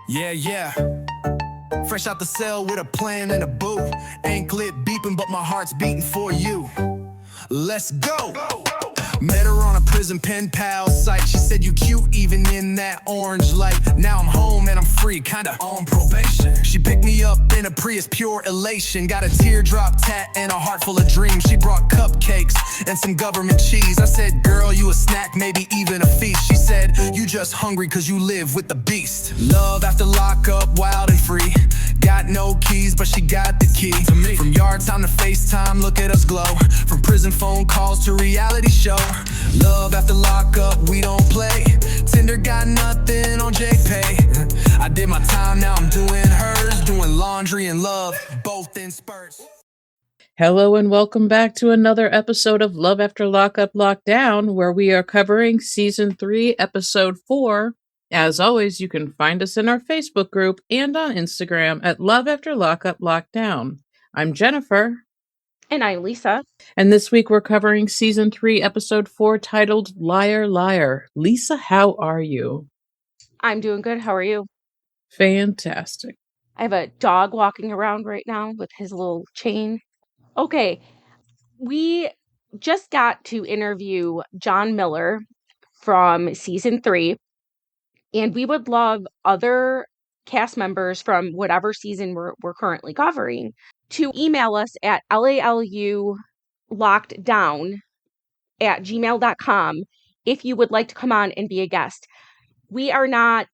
Yeah, yeah. Fresh out the cell with a plan and a boo. Anklet beeping, but my heart's beating for you. Let's go. Met her on a prison pen pal site. She said you cute even in that orange light. Now I'm home and I'm free, kinda on probation. She picked me up in a Prius, pure elation. Got a teardrop tat and a heart full of dreams. She brought cupcakes and some government cheese. I said, girl, you a snack, maybe even a feast. She said, you just hungry cause you live with the beast. Love after lockup, wild and free. Got no keys, but she got the key to me. From yard time to FaceTime, look at us glow. From prison phone calls to reality show. Love after lockup, we don't play. Tinder got nothing on JPay. I did my time, now I'm doing hers. Doing laundry and love, both in spurts. Hello and welcome back to another episode of Love After Lockup Lockdown, where we are covering Season 3, Episode 4. As always, you can find us in our Facebook group and on Instagram at Love After Lockup Lockdown. I'm Jennifer. And I'm Lisa. And this week we're covering Season 3, Episode 4, titled Liar, Liar. Lisa, how are you? I'm doing good. How are you? Fantastic. I have a dog walking around right now with his little chain. Okay, we just got to interview John Miller from Season 3, and we would love other cast members from whatever season we're currently covering to email us at lalulockeddown@gmail.com if you would like to come on and be a guest. We are not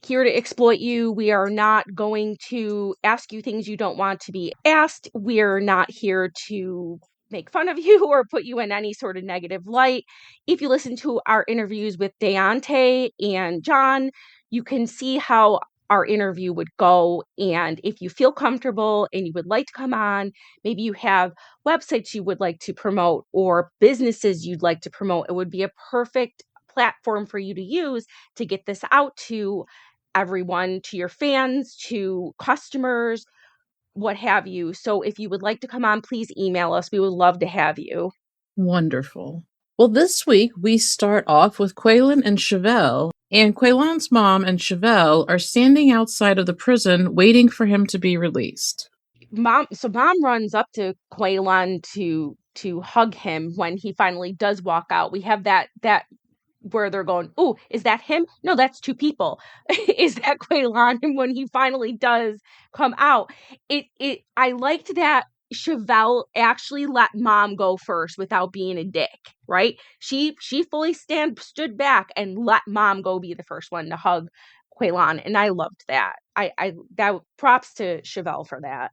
here to exploit you. We are not going to ask you things you don't want to be asked. We're not here to make fun of you or put you in any sort of negative light. If you listen to our interviews with Deontay and John, you can see how our interview would go. And if you feel comfortable and you would like to come on, maybe you have websites you would like to promote or businesses you'd like to promote, it would be a perfect platform for you to use to get this out to everyone, to your fans, to customers, what have you. So if you would like to come on, please email us. We would love to have you. Wonderful. Well, this week we start off with Quaylen and Chevelle, and Quaylen's mom and Chevelle are standing outside of the prison waiting for him to be released. Mom runs up to Quaylen to hug him when he finally does walk out. We have that where they're going, "Oh, is that him? No, that's two people." Is that Quaylen? And when he finally does come out, I liked that Chevelle actually let mom go first without being a dick, right? She fully stood back and let mom go be the first one to hug Quaylen, and I loved that. I that props to Chevelle for that.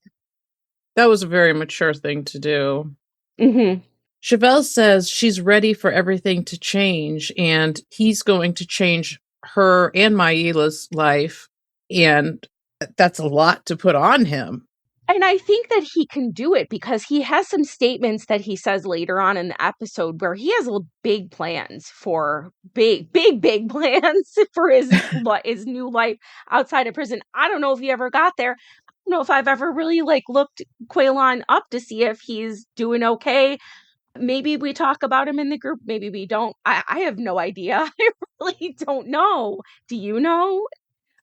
That was a very mature thing to do. Mm-hmm. Chevelle says she's ready for everything to change, and he's going to change her and Maila's life, and that's a lot to put on him. And I think that he can do it because he has some statements that he says later on in the episode where he has big plans for big plans for his new life outside of prison. I don't know if he ever got there. I don't know if I've ever really looked Quaylen up to see if he's doing okay. Maybe we talk about him in the group. Maybe we don't. I have no idea. I really don't know. Do you know?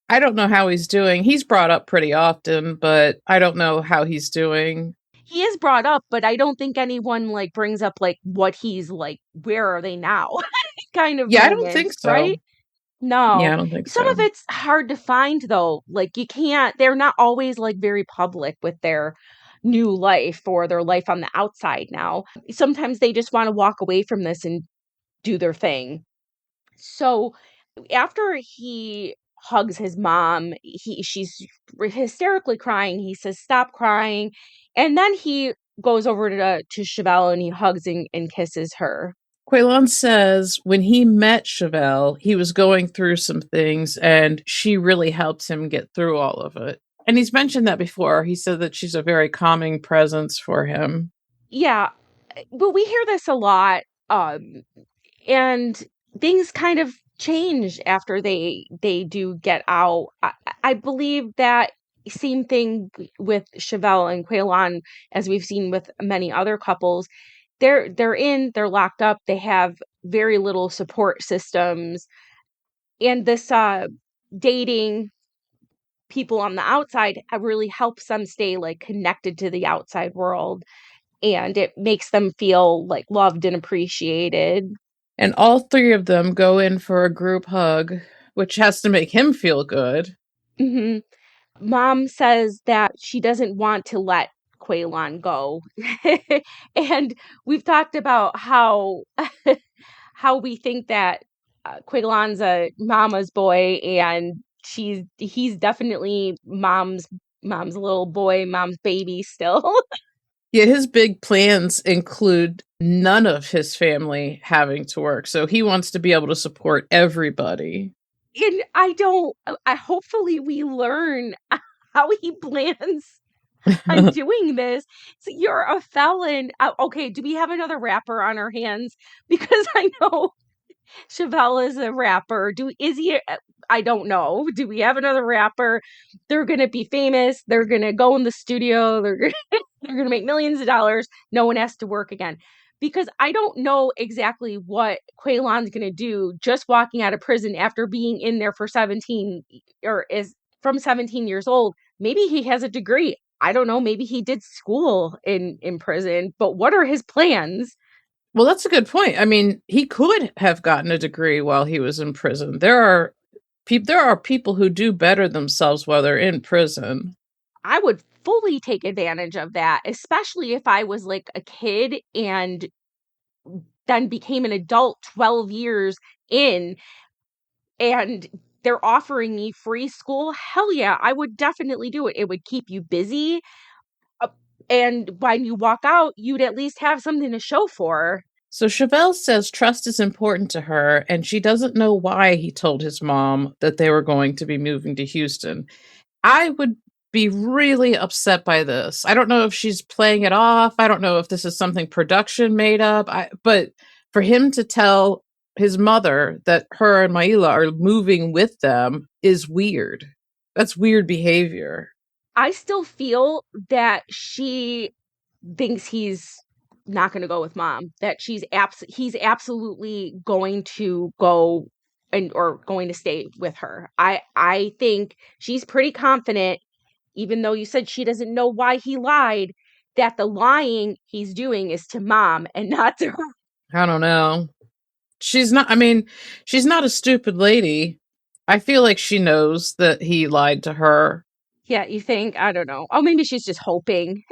I don't know how he's doing. He's brought up pretty often, but I don't know how he's doing. He is brought up, but I don't think anyone brings up what he's where are they now? kind of Yeah, I don't moments, think so. right? No. Yeah, I don't think Some so. of it's hard to find though. They're not always very public with their new life or their life on the outside now. Sometimes they just want to walk away from this and do their thing. So after he hugs his mom, she's hysterically crying. He says, "Stop crying," and then he goes over to Chevelle and he hugs and kisses her. Quaylen says when he met Chevelle, he was going through some things, and she really helped him get through all of it. And he's mentioned that before. He said that she's a very calming presence for him. Yeah, but we hear this a lot, and things kind of change after they do get out. I believe that same thing with Chevelle and Quaylen, as we've seen with many other couples. They're locked up. They have very little support systems, and this dating people on the outside, really helps them stay like connected to the outside world, and it makes them feel like loved and appreciated. And all three of them go in for a group hug, which has to make him feel good. hmm Mom says that she doesn't want to let Quaylon go. And we've talked about how how we think that Quaylon's a mama's boy, and he's definitely mom's little boy, mom's baby still. Yeah, his big plans include none of his family having to work. So he wants to be able to support everybody. And I hopefully we learn how he plans on doing this. So you're a felon. Okay, do we have another rapper on our hands? Because I know Chevelle is a rapper. Is he? I don't know. Do we have another rapper? They're gonna be famous. They're gonna go in the studio. They're gonna make millions of dollars. No one has to work again. Because I don't know exactly what Quaylon's gonna do just walking out of prison after being in there for 17 or is from 17 years old. Maybe he has a degree. I don't know. Maybe he did school in prison. But what are his plans? Well, that's a good point. I mean, he could have gotten a degree while he was in prison. There are people who do better themselves while they're in prison. I would fully take advantage of that, especially if I was like a kid and then became an adult 12 years in and they're offering me free school. Hell yeah, I would definitely do it. It would keep you busy. uh, And when you walk out, you'd at least have something to show for. So Chevelle says trust is important to her, and she doesn't know why he told his mom that they were going to be moving to Houston. I would be really upset by this. I don't know if she's playing it off. I don't know if this is something production made up. But for him to tell his mother that her and Maila are moving with them is weird. That's weird behavior. I still feel that she thinks he's not going to go with mom, that he's absolutely going to go and or going to stay with her. I think she's pretty confident, even though you said she doesn't know why he lied, that the lying he's doing is to mom and not to her. I don't know. I mean, she's not a stupid lady. I feel like she knows that he lied to her. Yeah, you think? I don't know. Oh, maybe she's just hoping.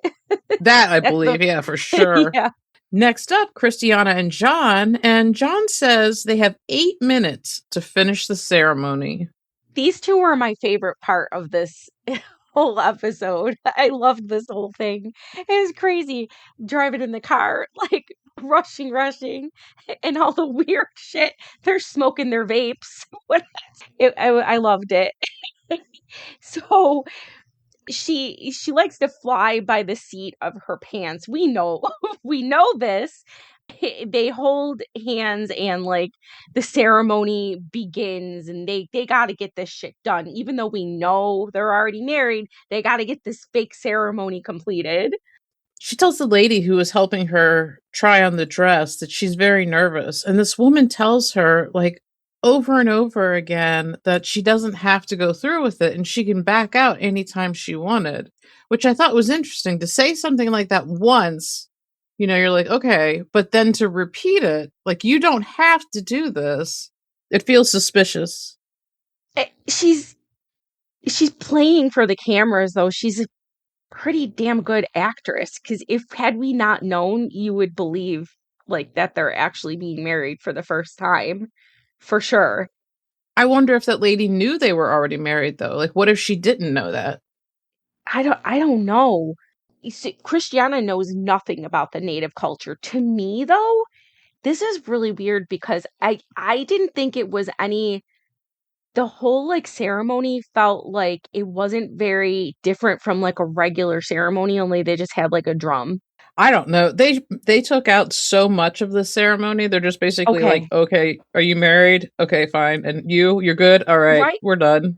That I That's the believe, yeah, for sure. yeah. Next up, Christiana and John says they have 8 minutes to finish the ceremony. These two are my favorite part of this whole episode. I loved this whole thing. It was crazy driving in the car, like rushing, and all the weird shit. They're smoking their vapes. I loved it. So she likes to fly by the seat of her pants. We know we know this. They hold hands and like the ceremony begins and they got to get this shit done even though we know they're already married. They got to get this fake ceremony completed. She tells the lady who was helping her try on the dress that she's very nervous. And this woman tells her, like, over and over again that she doesn't have to go through with it and she can back out anytime she wanted, which I thought was interesting to say something like that once. You're like, okay, but then to repeat it, like, you don't have to do this. It feels suspicious. She's playing for the cameras though. She's a pretty damn good actress, because if had we not known, you would believe like that they're actually being married for the first time for sure. I wonder if that lady knew they were already married, though. Like, what if she didn't know that? I don't know. You see, Christiana knows nothing about the native culture. To me though, this is really weird because I didn't think it was any the whole like ceremony felt like it wasn't very different from like a regular ceremony, only they just had like a drum. I don't know. They took out so much of the ceremony. They're just basically like, Okay. okay, are you married? Okay, fine. And you're good? All right, Right? we're done.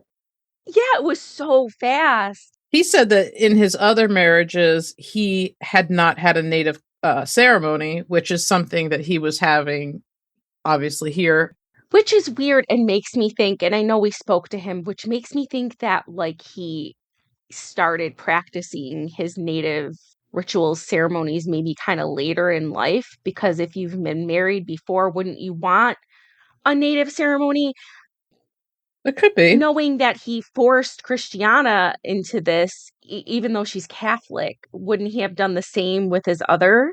Yeah, it was so fast. He said that in his other marriages, he had not had a native ceremony, which is something that he was having, obviously, here. Which is weird and makes me think, and I know we spoke to him, which makes me think that like he started practicing his native rituals, ceremonies maybe kind of later in life, because if you've been married before, wouldn't you want a native ceremony? It could be. Knowing that he forced Christiana into this, even though she's Catholic, wouldn't he have done the same with his other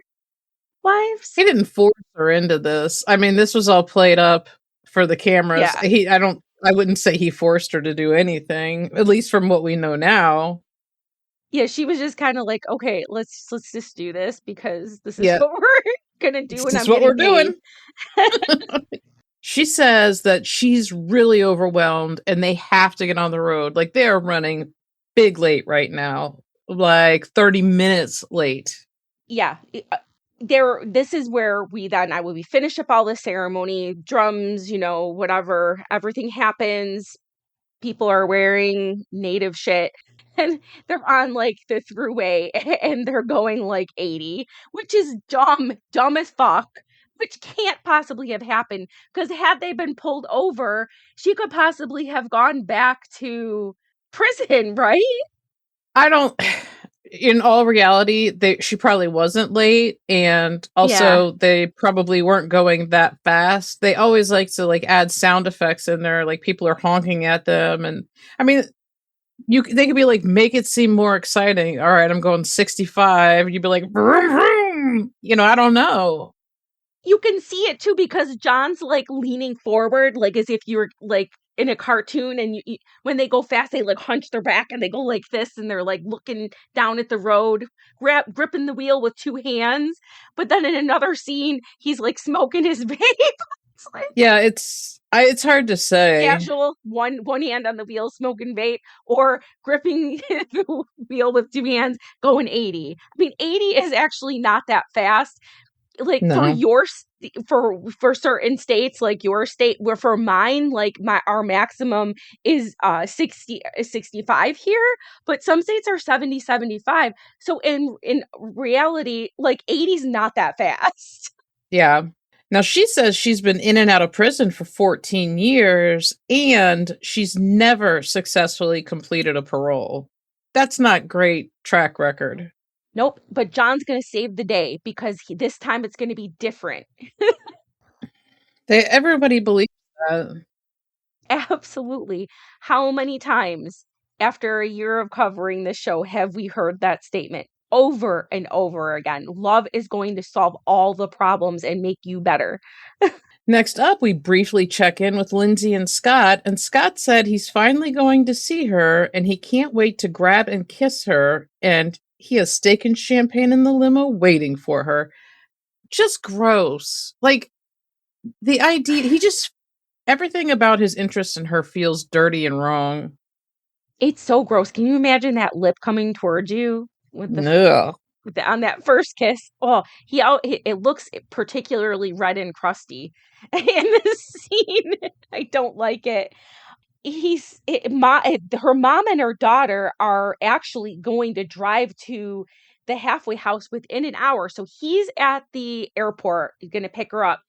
wives? He didn't force her into this. I mean, this was all played up for the cameras. Yeah. I wouldn't say he forced her to do anything, at least from what we know now. Yeah, she was just kind of like, okay, let's just do this because this is Yeah, what we're gonna do this and is I'm what we're getting paid. doing. She says that she's really overwhelmed and they have to get on the road. Like they are running big late right now, like 30 minutes late. Yeah. This is where I will be finish up all the ceremony, drums, whatever, everything happens. People are wearing native shit and they're on like the throughway and they're going like 80, which is dumb as fuck, which can't possibly have happened because had they been pulled over, she could possibly have gone back to prison, right? I don't in all reality, she probably wasn't late and Yeah. also they probably weren't going that fast. They always like to like add sound effects in there like people are honking at them and I mean they could be like make it seem more exciting. All right, I'm going 65. You'd be like vroom, vroom. I don't know. You can see it too because John's like leaning forward, like as if you're like in a cartoon, and when they go fast, they like hunch their back and they go like this, and they're like looking down at the road, gripping the wheel with two hands. But then in another scene, he's like smoking his vape. It's like Yeah, it's hard to say. casual, one hand on the wheel, smoking vape, or gripping the wheel with two hands, going 80. I mean, 80 is actually not that fast like No. for certain states like your state where for mine like our maximum is 60 65 here, but some states are 70 75. So in reality like 80 is not that fast. Yeah. Now she says she's been in and out of prison for 14 years and she's never successfully completed a parole. That's not great track record. Nope, but John's gonna save the day because this time it's gonna be different. Everybody believes that. Absolutely. How many times after a year of covering this show have we heard that statement over and over again? Love is going to solve all the problems and make you better. Next up, we briefly check in with Lindsay and Scott said he's finally going to see her and he can't wait to grab and kiss her, and he has steak and champagne in the limo waiting for her. Just gross. Like, the idea, everything about his interest in her feels dirty and wrong. It's so gross. Can you imagine that lip coming towards you with No. on that first kiss? Oh, it looks particularly red and crusty in this scene. I don't like it. Her mom and her daughter are actually going to drive to the halfway house within an hour. So he's at the airport, he's going to pick her up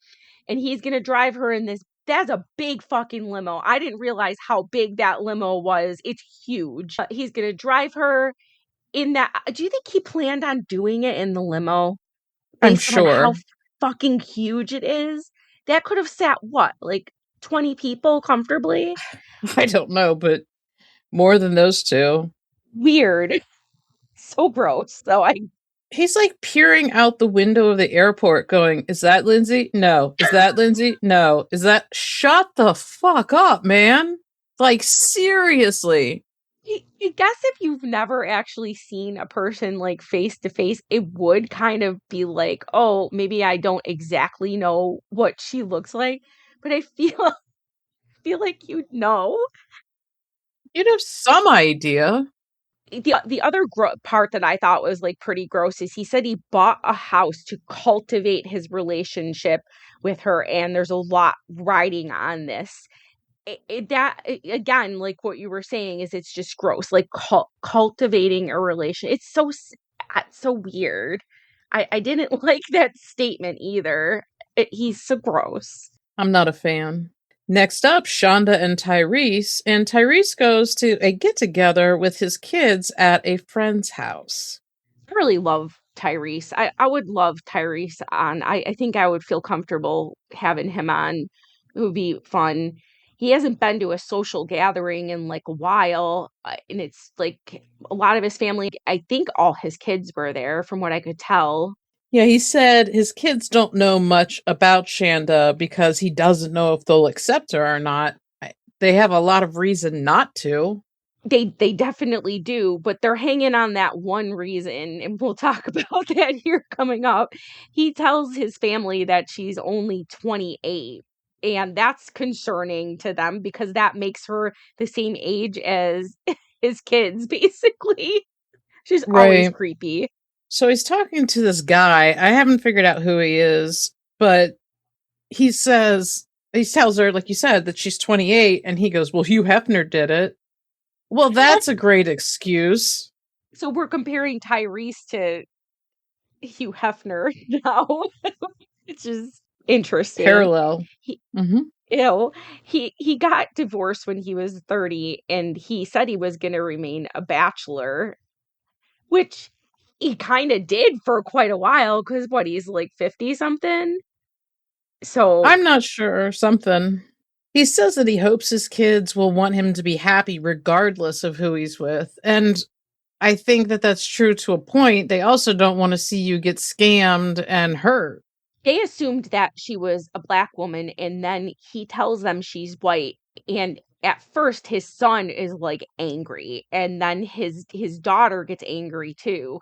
and he's going to drive her in this. That's a big fucking limo. I didn't realize how big that limo was. It's huge. He's going to drive her in that. Do you think he planned on doing it in the limo I'm based on how sure. fucking huge it is? That could have sat what, like 20 people comfortably? I don't know, but more than those two. Weird. So gross. He's like peering out the window of the airport going, "Is that Lindsay? No. Is that Lindsay? No. Is that Shut the fuck up, man." Like seriously. I guess if you've never actually seen a person like face to face, it would kind of be like, oh, maybe I don't exactly know what she looks like, but I feel like you'd know. You'd have some idea. The other part that I thought was like pretty gross is he said he bought a house to cultivate his relationship with her, and there's a lot riding on this. Again, like what you were saying, is it's just gross. Like cultivating a relation. It's so weird. I didn't like that statement either. He's so gross. I'm not a fan. Next up, Shonda and Tyrese goes to a get-together with his kids at a friend's house. I really love Tyrese. I would love Tyrese on. I think I would feel comfortable having him on. It would be fun. He hasn't been to a social gathering in like a while, and it's like a lot of his family. I think all his kids were there, from what I could tell. Yeah, he said his kids don't know much about Shanda because he doesn't know if they'll accept her or not. They have a lot of reason not to. They definitely do, but they're hanging on that one reason, and we'll talk about that here coming up. He tells his family that she's only 28, and that's concerning to them because that makes her the same age as his kids, basically. She's always Right. creepy. So he's talking to this guy. I haven't figured out who he is, but he tells her, like you said, that she's 28, and he goes, "Well, Hugh Hefner did it." Well, that's a great excuse. So we're comparing Tyrese to Hugh Hefner now, which is interesting. Parallel. He, Mm-hmm. you know, he got divorced when he was 30, and he said he was going to remain a bachelor, which he kind of did for quite a while because what, he's like 50 something. So I'm not sure. Something. He says that he hopes his kids will want him to be happy regardless of who he's with. And I think that that's true to a point. They also don't want to see you get scammed and hurt. they assumed that she was a black woman, and then he tells them she's white. And at first his son is like angry, and then his daughter gets angry too.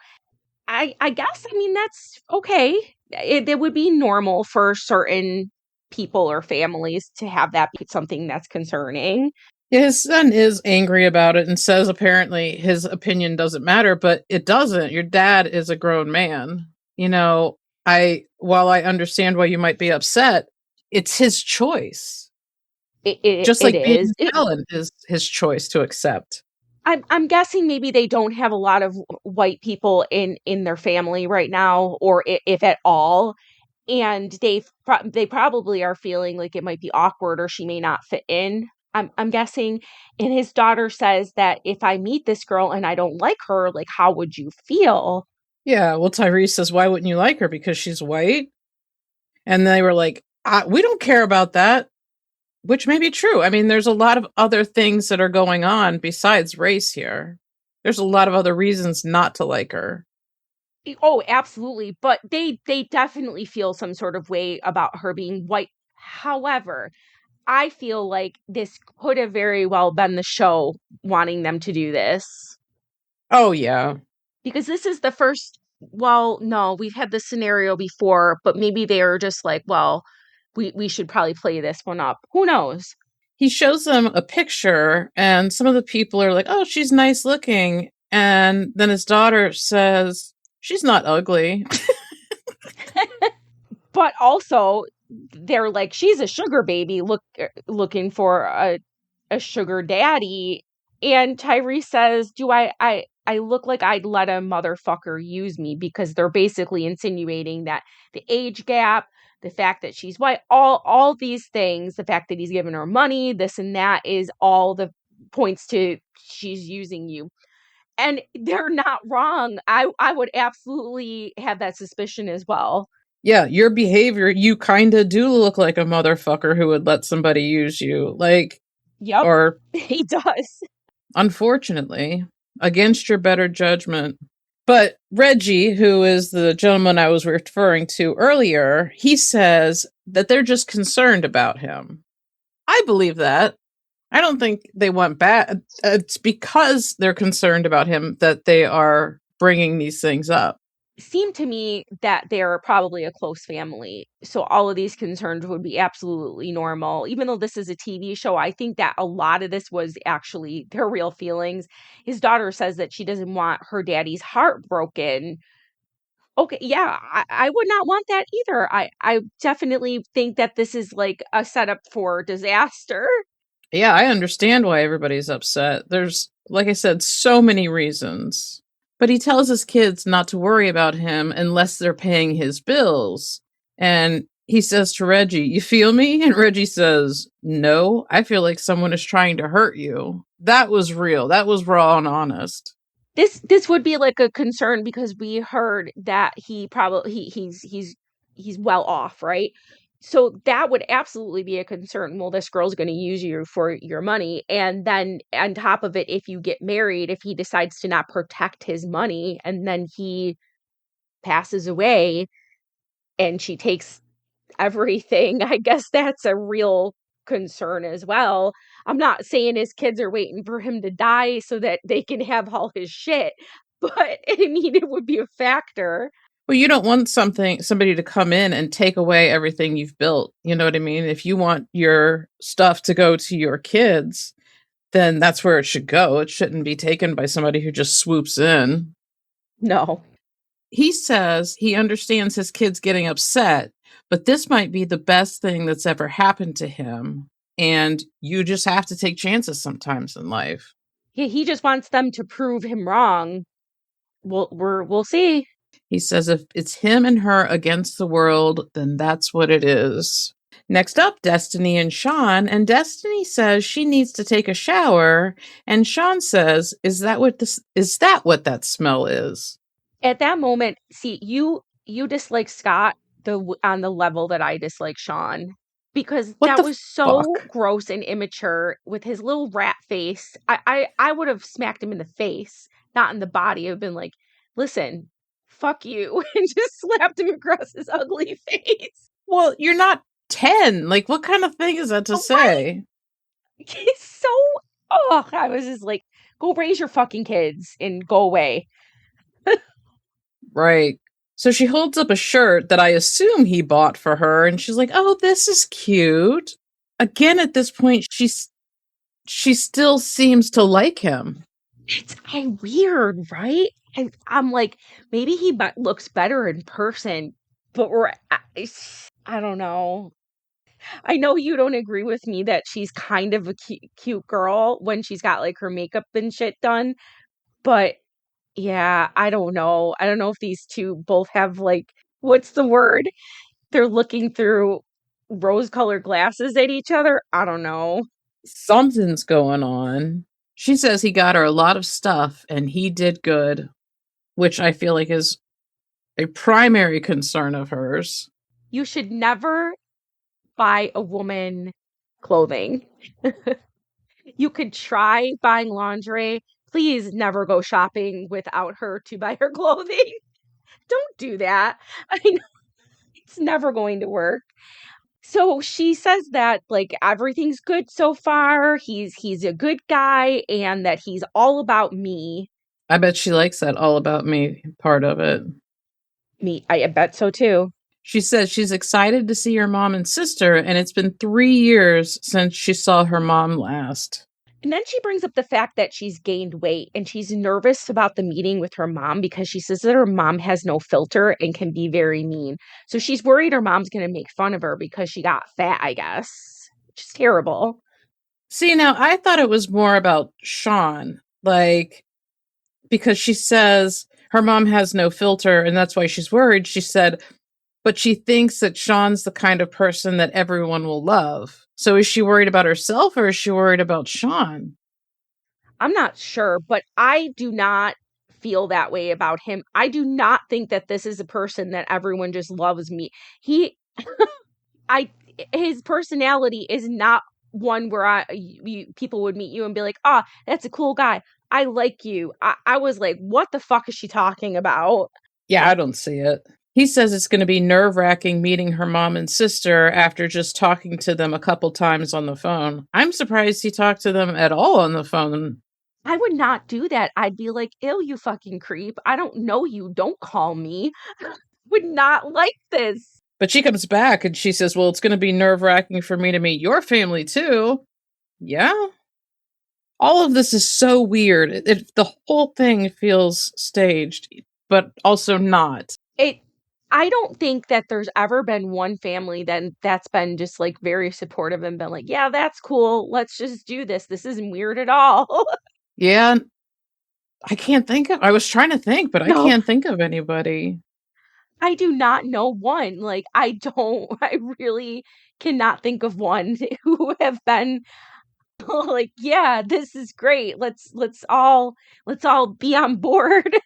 I guess, I mean, that's okay. It would be normal for certain people or families to have that be something that's concerning. Yeah, his son is angry about it and says apparently his opinion doesn't matter, but it doesn't. Your dad is a grown man. While I understand why you might be upset, it's his choice. Just It like being is. a felon is his choice to accept. I'm guessing maybe they don't have a lot of white people in their family right now, or if at all, and they probably are feeling like it might be awkward or she may not fit in. I'm guessing. And his daughter says that if I meet this girl and I don't like her, like, how would you feel? Yeah, well, Tyrese says, why wouldn't you like her? Because she's white? And they were like, we don't care about that, which may be true. I mean, there's a lot of other things that are going on besides race here. There's a lot of other reasons not to like her. Oh, absolutely. But they definitely feel some sort of way about her being white. However, I feel like this could have very well been the show wanting them to do this. Oh, yeah. Because this is the first, well, no, we've had this scenario before, but maybe they are just like, well, we should probably play this one up. Who knows? He shows them a picture, and some of the people are like, oh, she's nice looking. And then his daughter says, she's not ugly. But also, they're like, she's a sugar baby looking for a sugar daddy. And Tyrese says, do I look like I'd let a motherfucker use me? Because they're basically insinuating that the age gap, the fact that she's white, all these things, the fact that he's giving her money, this and that, is all the points to she's using you. And they're not wrong. I would absolutely have that suspicion as well. Yeah, your behavior, you kind of do look like a motherfucker who would let somebody use you. Like, Yep, or he does. unfortunately, against your better judgment. But Reggie, who is the gentleman I was referring to earlier, he says that they're just concerned about him. I believe that. I don't think they want bad. It's because they're concerned about him that they are bringing these things up. Seemed to me that they're probably a close family. So all of these concerns would be absolutely normal. Even though this is a TV show, I think that a lot of this was actually their real feelings. His daughter says that she doesn't want her daddy's heart broken. Okay, yeah, I would not want that either. I definitely think that this is like a setup for disaster. Yeah, I understand why everybody's upset. There's, like I said, so many reasons. But he tells his kids not to worry about him unless they're paying his bills. And He says to Reggie, "You feel me?" And Reggie says, "No, I feel like someone is trying to hurt you." That was real. That was raw and honest. This would be like a concern because we heard that he's well off, right? So that would absolutely be a concern. Well, this girl's going to use you for your money, and then on top of it, if you get married, if he decides to not protect his money and then he passes away and she takes everything, I guess that's a real concern as well. I'm not saying his kids are waiting for him to die so that they can have all his shit, but I mean, it would be a factor. Well, you don't want somebody to come in and take away everything you've built. You know what I mean? If you want your stuff to go to your kids, then that's where it should go. It shouldn't be taken by somebody who just swoops in. No. He says he understands his kids getting upset, but this might be the best thing that's ever happened to him. And you just have to take chances sometimes in life. He just wants them to prove him wrong. We'll see. He says if it's him and her against the world, then that's what it is. Next up, Destiny and Sean, and Destiny says she needs to take a shower, and Sean says, "Is that what that smell is?" At that moment, see, you dislike Scott on the level that I dislike Sean because What that the was so fuck? gross and immature with his little rat face. I would have smacked him in the face, not in the body. I've been like, listen, fuck you, and just slapped him across his ugly face. Well, you're not 10. Like, what kind of thing is that to Oh, right? say? He's so I was just like, go raise your fucking kids and go away. Right. So she holds up a shirt that I assume he bought for her, and she's like, "Oh, this is cute." Again, at this point, she still seems to like him. It's weird, right? I'm like, maybe he looks better in person, but I don't know. I know you don't agree with me that she's kind of a cute girl when she's got like her makeup and shit done, but yeah, I don't know. I don't know if these two both have like, what's the word? They're looking through rose-colored glasses at each other. I don't know. Something's going on. She says he got her a lot of stuff and he did good, which I feel like is a primary concern of hers. You should never buy a woman clothing. You could try buying lingerie. Please never go shopping without her to buy her clothing. Don't do that. I know it's never going to work. So she says that like everything's good so far. He's a good guy and that he's all about me. I bet she likes that all about me part of it. I bet so too. She says she's excited to see her mom and sister, and it's been 3 years since she saw her mom last. And then she brings up the fact that she's gained weight and she's nervous about the meeting with her mom because she says that her mom has no filter and can be very mean. So she's worried her mom's going to make fun of her because she got fat, I guess, which is terrible. See, now I thought it was more about Sean, like, because she says her mom has no filter and that's why she's worried. She said, but she thinks that Sean's the kind of person that everyone will love. So is she worried about herself or is she worried about Sean? I'm not sure, but I do not feel that way about him. I do not think that this is a person that everyone just loves me. He I his personality is not one where people would meet you and be like, "Ah, that's a cool guy. I like you." I was like, "What the fuck is she talking about?" Yeah, I don't see it. He says it's going to be nerve-wracking meeting her mom and sister after just talking to them a couple times on the phone. I'm surprised he talked to them at all on the phone. I would not do that. I'd be like, "Ew, you fucking creep. I don't know you. Don't call me." Would not like this. But she comes back and she says, "Well, it's going to be nerve-wracking for me to meet your family too." Yeah. All of this is so weird. The whole thing feels staged, but also not. I don't think that there's ever been one family that's been just like very supportive and been like, "Yeah, that's cool. Let's just do this. This isn't weird at all." Yeah, I was trying to think, but I No. can't think of anybody. I do not know one. Like, I really cannot think of one who have been like, yeah, this is great. Let's all be on board.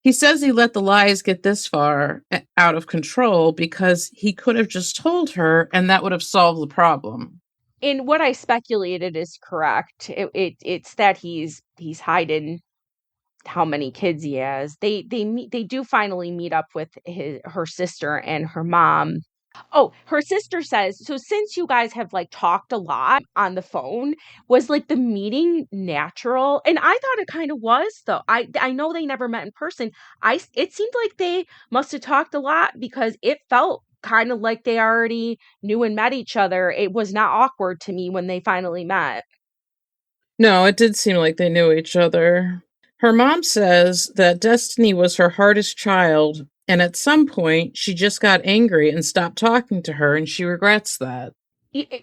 He says he let the lies get this far out of control because he could have just told her and that would have solved the problem. And what I speculated is correct. It's that he's hiding how many kids he has. They do finally meet up with her sister and her mom. Oh, her sister says, so since you guys have like talked a lot on the phone, was like the meeting natural? And I thought it kind of was though. I know they never met in person. It seemed like they must have talked a lot because it felt kind of like they already knew and met each other. It was not awkward to me when they finally met. No, it did seem like they knew each other. Her mom says that Destiny was her hardest child, and at some point she just got angry and stopped talking to her, and she regrets that.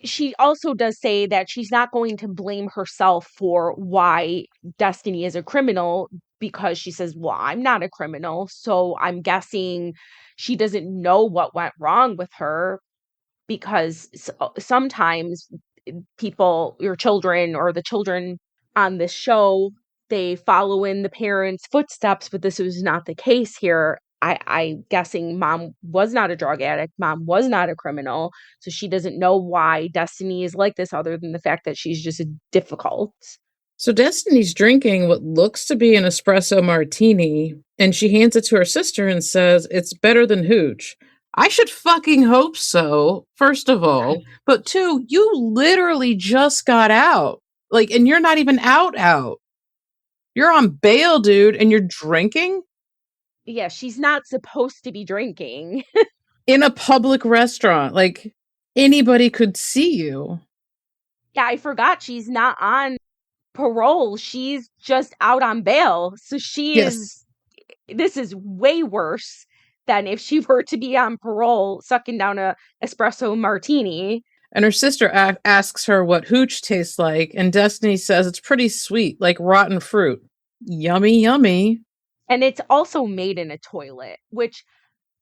She also does say that she's not going to blame herself for why Destiny is a criminal because she says, well, I'm not a criminal. So I'm guessing she doesn't know what went wrong with her because sometimes people, your children or the children on this show, they follow in the parents' footsteps, but this was not the case here. I guessing mom was not a drug addict. Mom was not a criminal. So she doesn't know why Destiny is like this other than the fact that she's just difficult. So Destiny's drinking what looks to be an espresso martini, and she hands it to her sister and says, it's better than hooch. I should fucking hope so, first of all. But two, you literally just got out. Like, and you're not even out. You're on bail, dude, and you're drinking Yeah, she's not supposed to be drinking. in a public restaurant. Like, anybody could see you. Yeah, I forgot she's not on parole. She's just out on bail. So Yes. this is way worse than if she were to be on parole sucking down a espresso martini. And her sister asks her what hooch tastes like, and Destiny says it's pretty sweet, like rotten fruit. Yummy, yummy. And it's also made in a toilet, which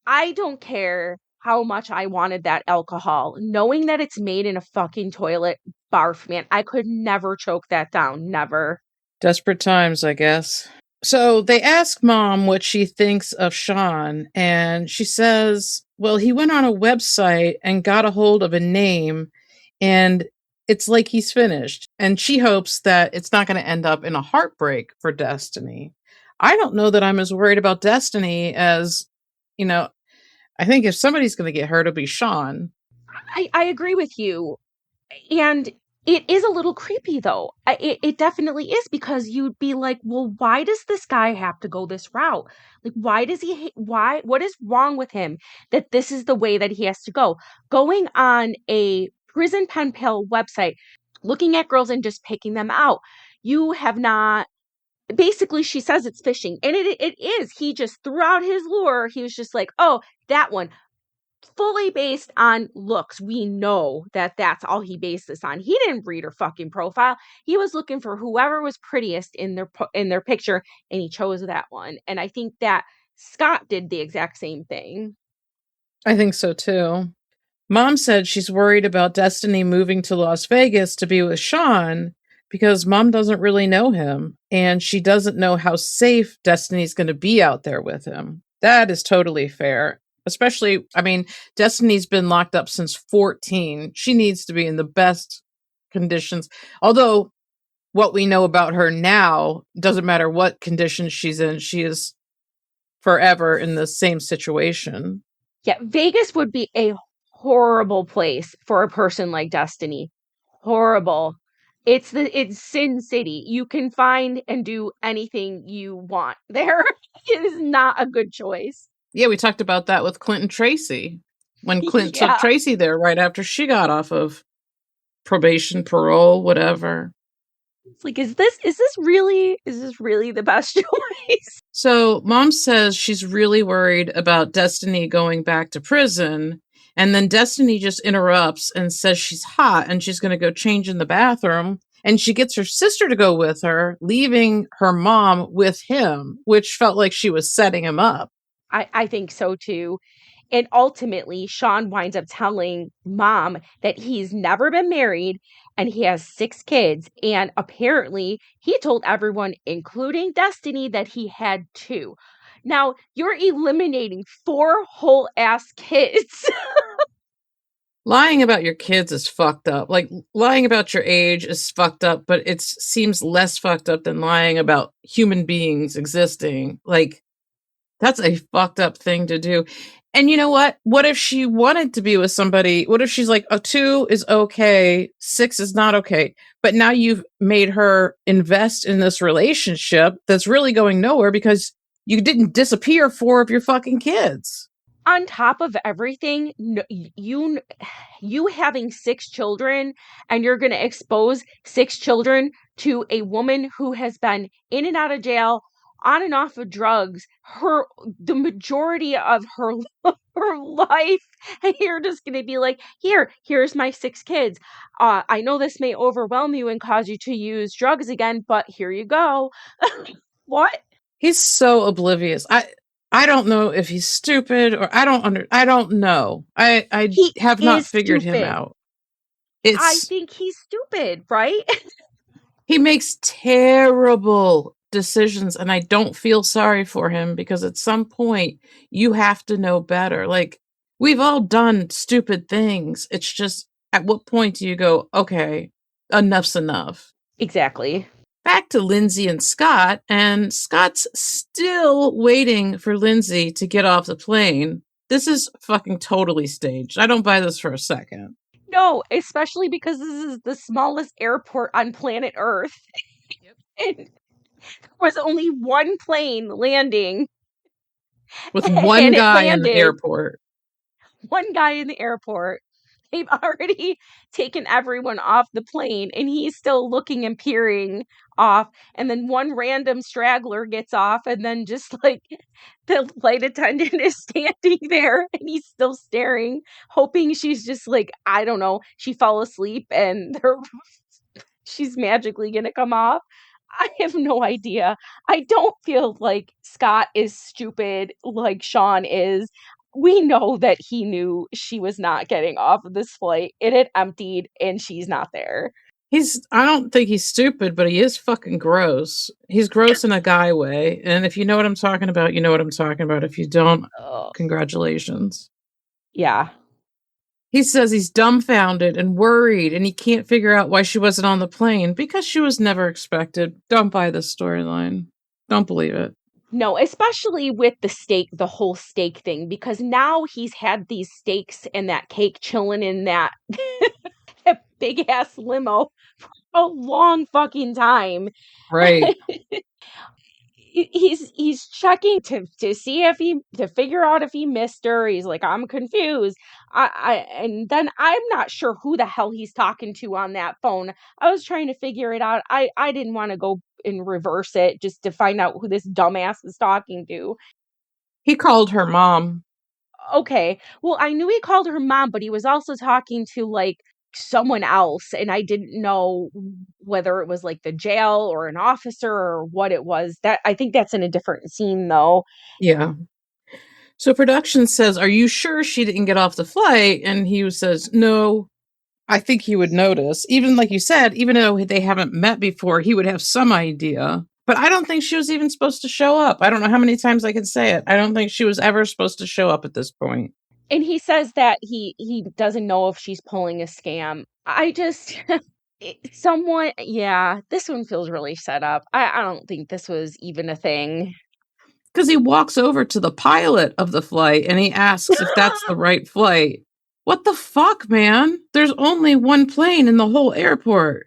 I don't care how much I wanted that alcohol. Knowing that it's made in a fucking toilet, barf, man. I could never choke that down. Never. Desperate times, I guess. So they ask mom what she thinks of Sean, and she says, well, he went on a website and got a hold of a name, and it's like he's finished. And she hopes that it's not going to end up in a heartbreak for Destiny. I don't know that I'm as worried about Destiny as, you know, I think if somebody's going to get hurt, it'll be Sean. I agree with you. And it is a little creepy though. It definitely is because you'd be like, well, why does this guy have to go this route? Like, why does what is wrong with him that this is the way that he has to go? Going on a prison pen pal website, looking at girls and just picking them out. You have not, basically, she says it's fishing. And it is. He just threw out his lure. He was just like, oh, that one fully based on looks. We know that that's all he based this on. He didn't read her fucking profile. He was looking for whoever was prettiest in their picture, and he chose that one. And I think that Scott did the exact same thing. I think so too. Mom said she's worried about Destiny moving to Las Vegas to be with Sean because mom doesn't really know him and she doesn't know how safe Destiny's going to be out there with him. That is totally fair. Especially, I mean, Destiny's been locked up since 14. She needs to be in the best conditions. Although, what we know about her now doesn't matter what conditions she's in, she is forever in the same situation. Yeah, Vegas would be a horrible place for a person like Destiny. Horrible. It's Sin City. You can find and do anything you want there. It is not a good choice. Yeah, we talked about that with Clint and Tracy when Clint took Yeah. Tracy there right after she got off of probation, parole, whatever. It's like, is this really the best choice? So mom says she's really worried about Destiny going back to prison. And then Destiny just interrupts and says she's hot and she's going to go change in the bathroom. And she gets her sister to go with her, leaving her mom with him, which felt like she was setting him up. I think so too. And ultimately, Sean winds up telling mom that he's never been married and he has 6 kids. And apparently, he told everyone, including Destiny, that he had 2. Now, you're eliminating 4 whole ass kids. Lying about your kids is fucked up. Like, lying about your age is fucked up, but it seems less fucked up than lying about human beings existing. Like, that's a fucked up thing to do. And you know what? What if she wanted to be with somebody? What if she's like, a 2 is okay, 6 is not okay? But now you've made her invest in this relationship that's really going nowhere because you didn't disappear 4 of your fucking kids. On top of everything, you having 6 children and you're going to expose 6 children to a woman who has been in and out of jail, on and off of drugs, the majority of her her life, and you're just going to be like, here's my 6 kids. I know this may overwhelm you and cause you to use drugs again, but here you go. What? He's so oblivious. I don't know if he's stupid or I don't know. I He have not is figured him stupid. out. I It's think he's stupid, right? he makes terrible decisions and I don't feel sorry for him because at some point you have to know better. Like, we've all done stupid things. It's just at what point do you go, okay, enough's enough? Exactly. Back to Lindsay and Scott, and Scott's still waiting for Lindsay to get off the plane. This is fucking totally staged. I don't buy this for a second. No, especially because this is the smallest airport on planet Earth. Yep. And there was only one plane landing, With one and it guy in the landed. airport. One guy in the airport. They've already taken everyone off the plane, and he's still looking and peering off. And then one random straggler gets off, and then just like the flight attendant is standing there, and he's still staring, hoping she's just like, I don't know, she fell asleep and she's magically gonna come off. I have no idea. I don't feel like Scott is stupid like Sean is. We know that he knew she was not getting off of this flight. It had emptied and she's not there. I don't think he's stupid, but he is fucking gross. He's gross in a guy way. And if you know what I'm talking about, you know what I'm talking about. If you don't, Oh, congratulations. yeah. He says he's dumbfounded and worried and he can't figure out why she wasn't on the plane because she was never expected. Don't buy this storyline. Don't believe it. No, especially with the whole steak thing, because now he's had these steaks and that cake chilling in that, that big ass limo for a long fucking time. Right. He's checking to see if he to figure out if he missed her. He's like, I'm confused. I and then I'm not sure who the hell he's talking to on that phone. I was trying to figure it out. I didn't want to go and reverse it just to find out who this dumbass is talking to. He called her mom. Okay. Well, I knew he called her mom, but he was also talking to like someone else, and I didn't know whether it was like the jail or an officer or what it was. That I think that's in a different scene though. Yeah. So production says, "Are you sure she didn't get off the flight?" And he says, "No, I think he would notice." Even like you said, even though they haven't met before, he would have some idea. But I don't think she was even supposed to show up. I don't know how many times I can say it. I don't think she was ever supposed to show up at this point. And he says that he doesn't know if she's pulling a scam. I just someone yeah, this one feels really set up. I don't think this was even a thing. Because he walks over to the pilot of the flight and he asks if that's the right flight. What the fuck, man? There's only one plane in the whole airport.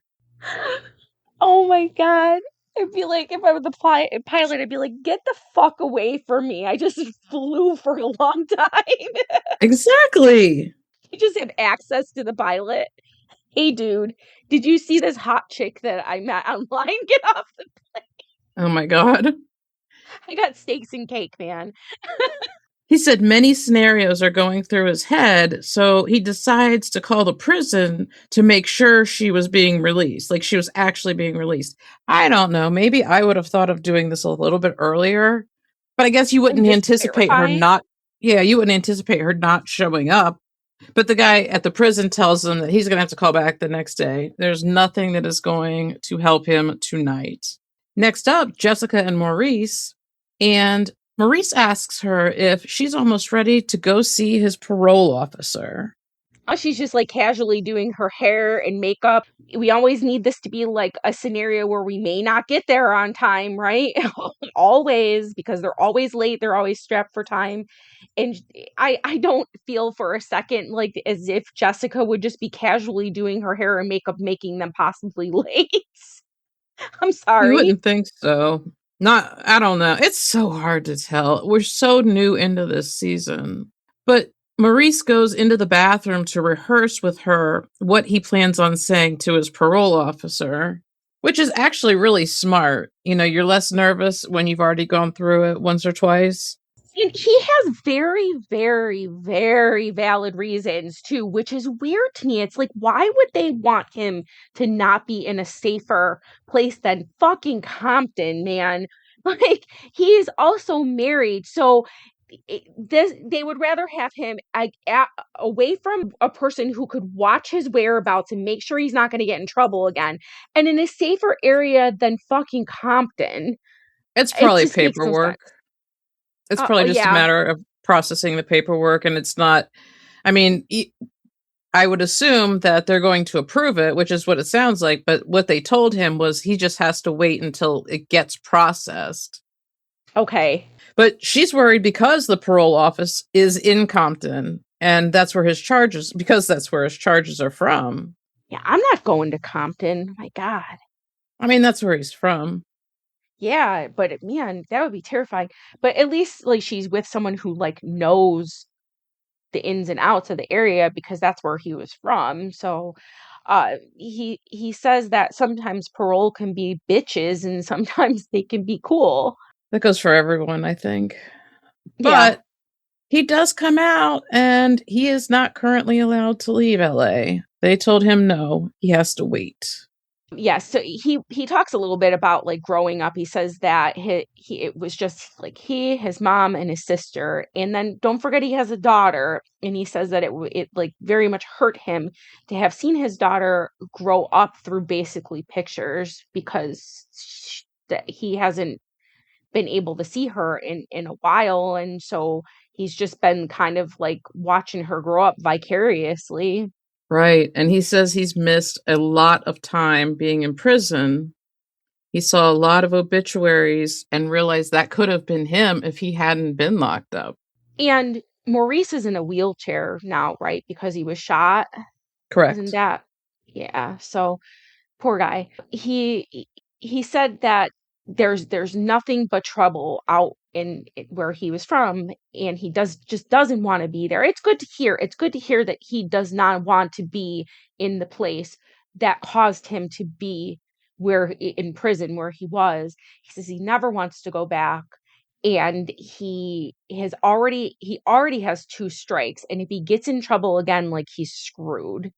Oh my god. I'd be like, if I were the pilot, I'd be like, get the fuck away from me. I just flew for a long time. Exactly. You just have access to the pilot. Hey, dude, did you see this hot chick that I met online? Get off the. Oh my God. I got steaks and cake, man. He said many scenarios are going through his head, so he decides to call the prison to make sure she was being released, like she was actually being released. I don't know. Maybe I would have thought of doing this a little bit earlier, But I guess you I'm wouldn't just anticipate her clarifying. not. Yeah, you wouldn't anticipate her not showing up. But the guy at the prison tells him that he's going to have to call back the next day. There's nothing that is going to help him tonight. Next up, Jessica and Maurice. And Maurice asks her if she's almost ready to go see his parole officer. She's just like casually doing her hair and makeup. We always need this to be like a scenario where we may not get there on time, right? Always, because they're always late, they're always strapped for time. And I don't feel for a second like as if Jessica would just be casually doing her hair and makeup, making them possibly late. I'm You sorry. wouldn't think so. Not, I don't know. It's so hard to tell. We're so new into this season. But Maurice goes into the bathroom to rehearse with her what he plans on saying to his parole officer, which is actually really smart. You know, you're less nervous when you've already gone through it once or twice. And he has very, very, very valid reasons too, which is weird to me. It's like, why would they want him to not be in a safer place than fucking Compton, man? Like, he is also married. So they would rather have him away from a person who could watch his whereabouts and make sure he's not going to get in trouble again, and in a safer area than fucking Compton. It's It probably just makes no paperwork. sense. It's probably just a Yeah. matter of processing the paperwork, and it's not. I mean, I would assume that they're going to approve it, which is what it sounds like. But what they told him was he just has to wait until it gets processed. Okay. But she's worried because the parole office is in Compton, and that's where his charges, because that's where his charges are from. Yeah, I'm not going to Compton. My God. I mean, that's where he's from. Yeah, but man, that would be terrifying. But at least like she's with someone who like knows the ins and outs of the area because that's where he was from. So he says that sometimes parole can be bitches and sometimes they can be cool. That goes for everyone, I think. Yeah. But he does come out, and he is not currently allowed to leave LA. They told him no, he has to wait. Yes, so he talks a little bit about like growing up. He says that he it was just like he, his mom, and his sister, and then don't forget he has a daughter. And he says that it like very much hurt him to have seen his daughter grow up through basically pictures because that he hasn't been able to see her in a while, and so he's just been kind of like watching her grow up vicariously. Right. And he says he's missed a lot of time being in prison. He saw a lot of obituaries and realized that could have been him if he hadn't been locked up. And Maurice is in a wheelchair now, right? Because he was shot. Isn't Correct. that? Yeah. So poor guy. He said that there's nothing but trouble out in where he was from, and he just doesn't want to be there. It's good to hear. It's good to hear that he does not want to be in the place that caused him to be in prison where he was. He says he never wants to go back, and he already has two strikes, and if he gets in trouble again, like he's screwed.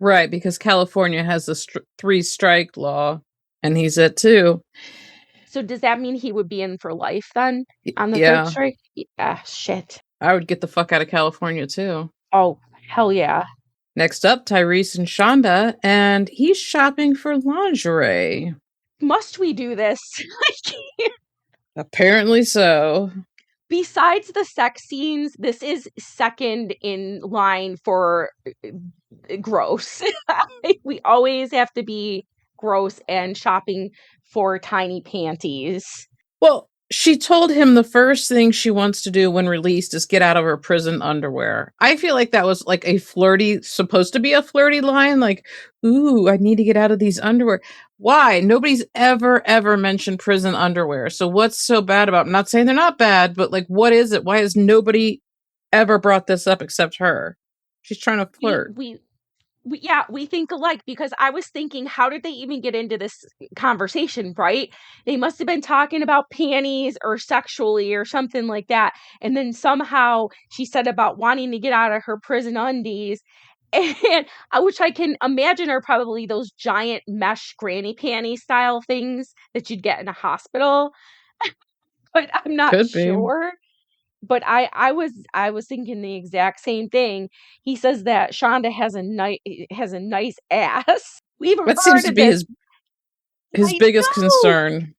Right, because California has a three strike law, and he's at two. So does that mean he would be in for life then on the third Yeah, strike? Yeah, shit. I would get the fuck out of California too. Oh, hell yeah. Next up, Tyrese and Shonda, and he's shopping for lingerie. Must we do this? Apparently so. Besides the sex scenes, this is second in line for gross. We always have to be gross and shopping for tiny panties. Well, she told him the first thing she wants to do when released is get out of her prison underwear. I feel like that was like supposed to be a flirty line, like, ooh, I need to get out of these underwear. Why? Nobody's ever mentioned prison underwear. So what's so bad about, I'm not saying they're not bad, but like, what is it? Why has nobody ever brought this up except her? She's trying to We flirt. we yeah, we think alike because I was thinking, how did they even get into this conversation, right? They must have been talking about panties or sexually or something like that. And then somehow she said about wanting to get out of her prison undies. And which I can imagine are probably those giant mesh granny panty style things that you'd get in a hospital. but I'm not Could be. sure. But I was thinking the exact same thing. He says that Shonda has a nice ass. We've That seems heard to of be this. his I biggest know. concern.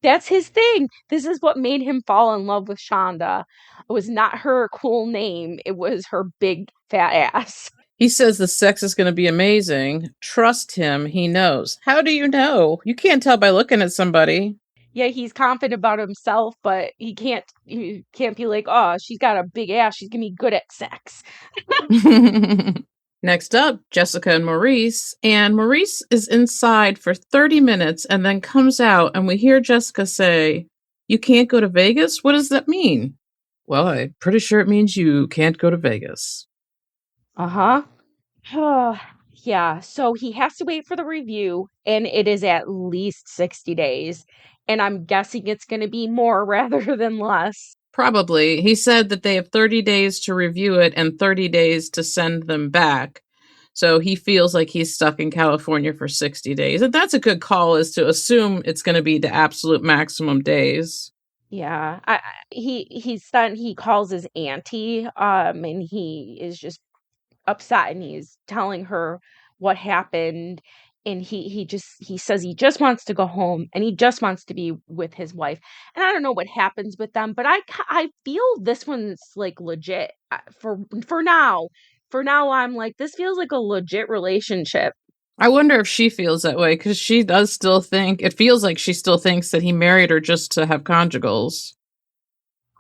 That's his thing. This is what made him fall in love with Shonda. It was not her cool name, it was her big fat ass. He says the sex is going to be amazing. Trust him. He knows. How do you know? You can't tell by looking at somebody. Yeah, he's confident about himself, but he can't be like, "Oh, she's got a big ass. She's gonna be good at sex." Next up, Jessica and Maurice. And Maurice is inside for 30 minutes and then comes out, and we hear Jessica say, "You can't go to Vegas? What does that mean?" Well, I'm pretty sure it means you can't go to Vegas. Uh-huh. Yeah, so he has to wait for the review, and it is at least 60 days. And I'm guessing it's going to be more rather than less. Probably. He said that they have 30 days to review it and 30 days to send them back. So he feels like he's stuck in California for 60 days. And that's a good call, is to assume it's going to be the absolute maximum days. Yeah, he calls his auntie, and he is just upset, and he's telling her what happened, and he says he just wants to go home, and he just wants to be with his wife. And I don't know what happens with them, but I feel this one's like legit. For now. For now, I'm like, this feels like a legit relationship. I wonder if she feels that way, because she does still think, it feels like she still thinks that he married her just to have conjugals.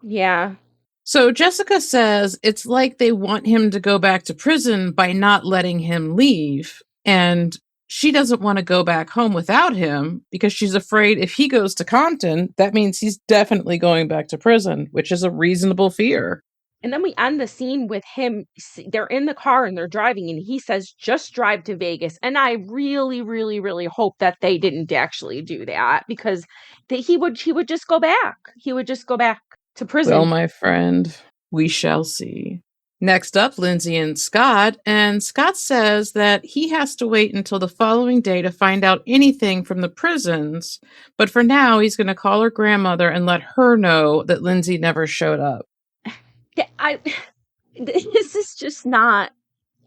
Yeah. So Jessica says it's like they want him to go back to prison by not letting him leave. And she doesn't want to go back home without him because she's afraid if he goes to Compton, that means he's definitely going back to prison, which is a reasonable fear. And then we end the scene with him. They're in the car and they're driving, and he says, "Just drive to Vegas." And I really, really, really hope that they didn't actually do that, because he would just go back. He would just go back to Well, prison. my friend, we shall see. Next up, Lindsay and Scott. And Scott says that he has to wait until the following day to find out anything from the prisons. But for now, he's going to call her grandmother and let her know that Lindsay never showed up. Yeah, this is just not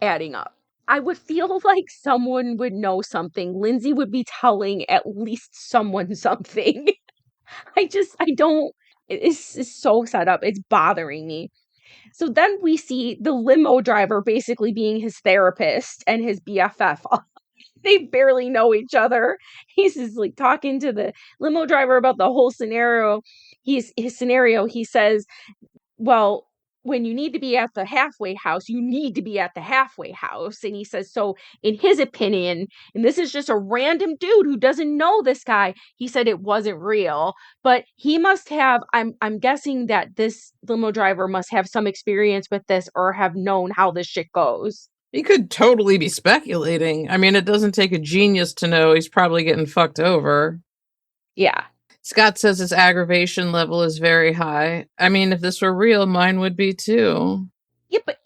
adding up. I would feel like someone would know something. Lindsay would be telling at least someone something. I don't. It's so set up. It's bothering me. So then we see the limo driver basically being his therapist and his BFF. They barely know each other. He's just like talking to the limo driver about the whole scenario. His scenario. He says, "Well, when you need to be at the halfway house, you need to be at the halfway house." And he says, so in his opinion, and this is just a random dude who doesn't know this guy, he said it wasn't real, but he must have, I'm guessing that this limo driver must have some experience with this or have known how this shit goes. He could totally be speculating. I mean, it doesn't take a genius to know he's probably getting fucked over. Yeah. Scott says his aggravation level is very high. I mean, if this were real, mine would be too. Yeah, but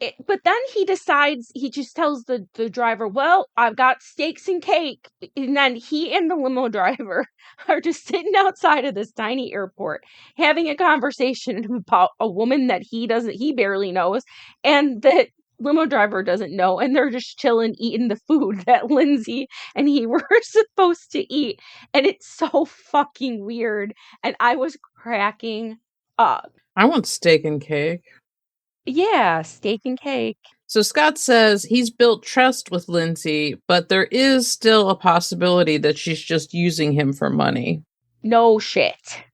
then he decides, he just tells the driver, "Well, I've got steaks and cake." And then he and the limo driver are just sitting outside of this tiny airport having a conversation about a woman that he barely knows, and that limo driver doesn't know, and they're just chilling eating the food that Lindsay and he were supposed to eat. And it's so fucking weird, and I was cracking up. I want steak and cake. Yeah, steak and cake. So Scott says he's built trust with Lindsay, but there is still a possibility that she's just using him for money. No shit.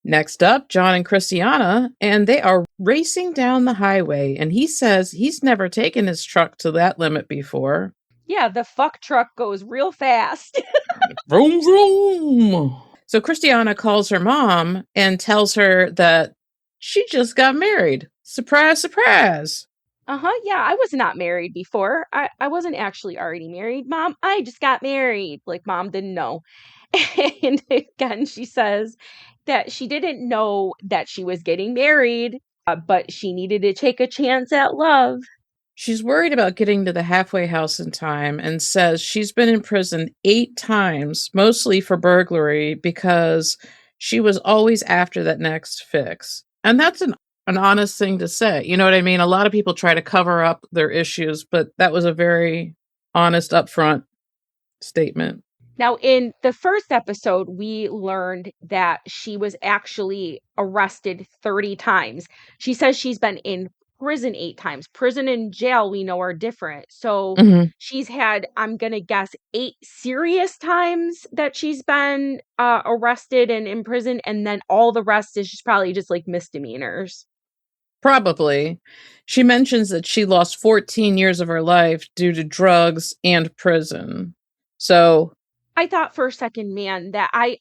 Next up, John and Christiana, and they are racing down the highway, and he says he's never taken his truck to that limit before. Yeah, the fuck truck goes real fast. Vroom, vroom. So Christiana calls her mom and tells her that she just got married. Surprise, surprise. Uh-huh, yeah, I was not married before. I wasn't actually already married, Mom. I just got married. Like, Mom didn't know. And again, she says that she didn't know that she was getting married, but she needed to take a chance at love. She's worried about getting to the halfway house in time and says she's been in prison 8 times, mostly for burglary, because She was always after that next fix. And that's an honest thing to say. You know what I mean? A lot of people try to cover up their issues, but that was a very honest, upfront statement. Now, in the first episode, we learned that she was actually arrested 30 times. She says she's been in prison 8 times. Prison and jail, we know, are different. So Mhm. she's had, I'm going to guess, 8 serious times that she's been arrested and in prison. And then all the rest is just probably just like misdemeanors. Probably. She mentions that she lost 14 years of her life due to drugs and prison. So, I thought for a second, man, that I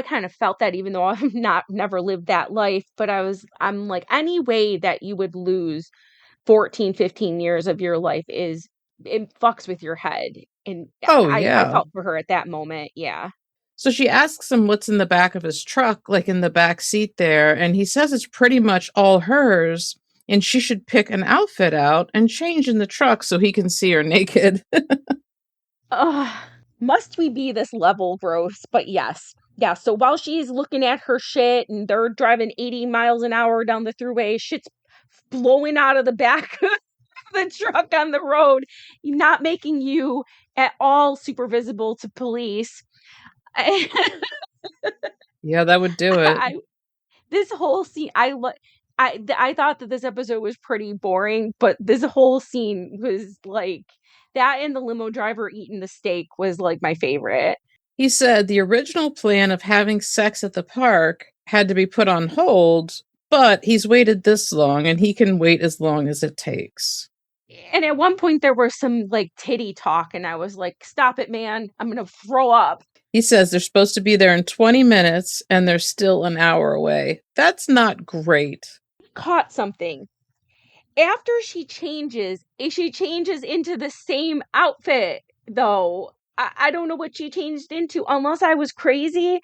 kind of felt that even though I've never lived that life, but I'm like, any way that you would lose 14, 15 years of your life is it fucks with your head. And oh, I yeah. felt for her at that moment. Yeah. So she asks him what's in the back of his truck, like in the back seat there, and he says it's pretty much all hers, and she should pick an outfit out and change in the truck so he can see her naked. Ugh, must we be this level gross? But yes. Yeah, so while she's looking at her shit and they're driving 80 miles an hour down the throughway, shit's blowing out of the back of the truck on the road, not making you at all super visible to police. Yeah, that would do it. I this whole scene, I thought that this episode was pretty boring, but this whole scene was like that, and the limo driver eating the steak was like my favorite. He said the original plan of having sex at the park had to be put on hold, but he's waited this long and he can wait as long as it takes. And at one point there was some like titty talk, and I was like, "Stop it, man! I'm gonna throw up." He says they're supposed to be there in 20 minutes and they're still an hour away. That's not great. Caught something. After she changes into the same outfit, though. I don't know what she changed into, unless I was crazy.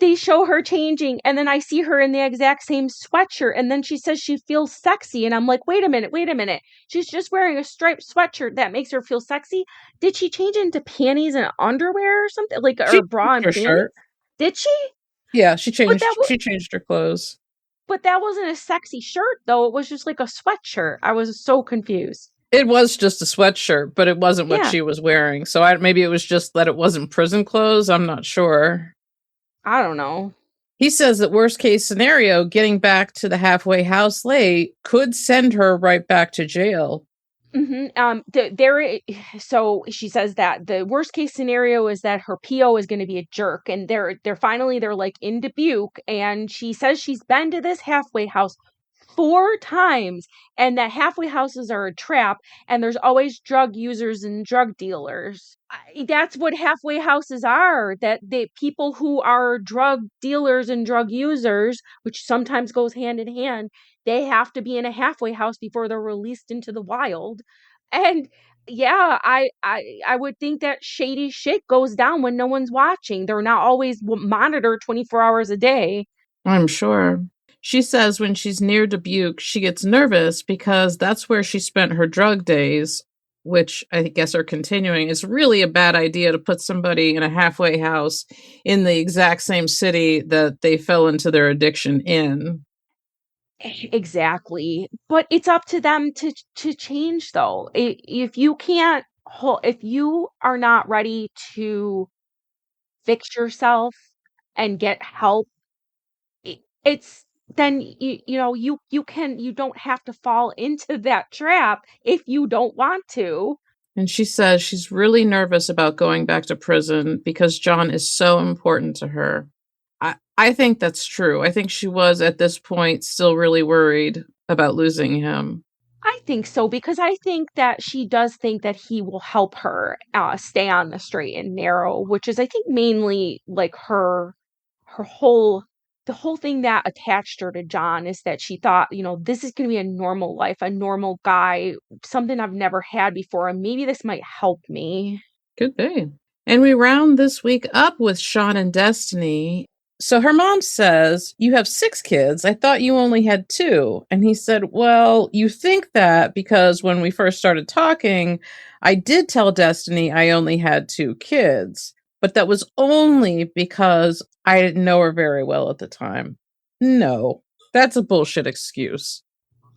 They show her changing, and then I see her in the exact same sweatshirt, and then she says she feels sexy, and I'm like, wait a minute. She's just wearing a striped sweatshirt that makes her feel sexy. Did she change into panties and underwear or something? Like, She or bra changed and her panties? shirt. Did she? Yeah, But that she changed her clothes. but that wasn't a sexy shirt, though. It was just like a sweatshirt. I was so confused. It was just a sweatshirt, but it wasn't what Yeah, she was wearing. So maybe it was just that it wasn't prison clothes. I'm not sure. I don't know. He says that worst case scenario, getting back to the halfway house late could send her right back to jail. So she says that the worst case scenario is that her PO is going to be a jerk, and they're like in Dubuque, and she says she's been to this halfway house 4 times, and that halfway houses are a trap, and there's always drug users and drug dealers. That's what halfway houses are. That they people who are drug dealers and drug users, which sometimes goes hand in hand, they have to be in a halfway house before they're released into the wild. And yeah, I would think that shady shit goes down when no one's watching. They're not always monitored 24 hours a day. I'm sure. She says when she's near Dubuque, she gets nervous because that's where she spent her drug days, which I guess are continuing. It's really a bad idea to put somebody in a halfway house in the exact same city that they fell into their addiction in. Exactly. But it's up to them to change, though. If you can't if you are not ready to fix yourself and get help, it's then you don't have to fall into that trap if you don't want to. And she says she's really nervous about going back to prison because John is so important to her. I think that's true. I think she was at this point still really worried about losing him. I think so, because I think that she does think that he will help her stay on the straight and narrow, which is, I think, mainly like her whole the whole thing that attached her to John is that she thought, this is going to be a normal life, a normal guy, something I've never had before, and maybe this might help me. Could be. And we round this week up with Sean and Destiny. So her mom says, "You have 6 kids. I thought you only had 2." And he said, "Well, you think that because when we first started talking, I did tell Destiny I only had 2 kids. but that was only because I didn't know her very well at the time. No, that's a bullshit excuse.